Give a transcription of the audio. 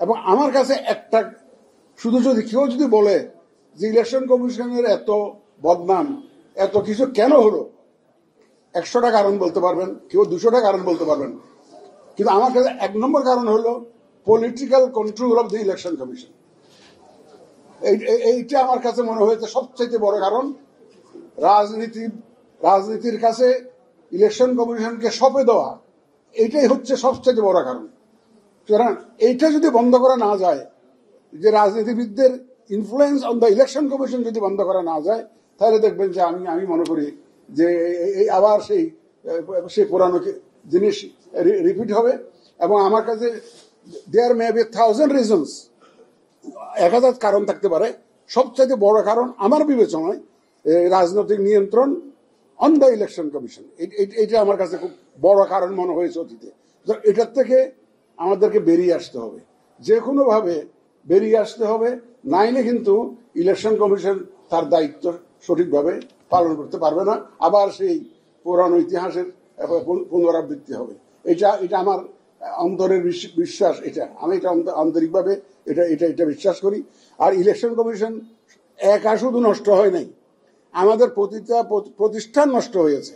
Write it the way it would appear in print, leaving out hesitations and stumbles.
এবং আমার কাছে একটা, শুধু যদি কেউ যদি বলে যে ইলেকশন কমিশনের এত বদনাম, এত কিছু কেন হলো, 100টা কারণ বলতে পারবেন, কেউ 200টা কারণ বলতে পারবেন, কিন্তু আমার কাছে 1 নম্বর কারণ হলো political control of the election commission. এইটা আমার কাছে মনে হয়েছে সবচেয়ে বড় কারণ। রাজনীতির কাছে ইলেকশন কমিশনকে সঁপে দেওয়া, এইটাই হচ্ছে সবচেয়ে বড় কারণ। সুতরাং এইটা যদি বন্ধ করা না যায়, যে রাজনীতিবিদদের influence on the election commission যদি বন্ধ করা না যায়, তাহলে দেখবেন যে আমি মনে করি যে আবার সেই পুরানো জিনিস রিপিট হবে। এবং আমার কাছে দেয়ার মে বি 1000 রিজনস, 1000 কারণ থাকতে পারে। সবচাইতে বড় কারণ আমার বিবেচনায় রাজনৈতিক নিয়ন্ত্রণ অন দ্য ইলেকশন কমিশন, এটা আমার কাছে খুব বড় কারণ মনে হয়েছে অতীতে। এটার থেকে আমাদেরকে বেরিয়ে আসতে হবে, যে কোনো ভাবে বেরিয়ে আসতে হবে, নাইলে কিন্তু ইলেকশন কমিশন তার দায়িত্ব সঠিকভাবে পালন করতে পারবে না, আবার সেই পুরানো ইতিহাসের পুনরাবৃত্তি হবে। এটা আমার অন্তরের বিশ্বাস, আমি এটা আন্তরিকভাবে এটা বিশ্বাস করি। আর ইলেকশন কমিশন একা শুধু নষ্ট হয় নাই, আমাদের প্রতিটা প্রতিষ্ঠান নষ্ট হয়েছে।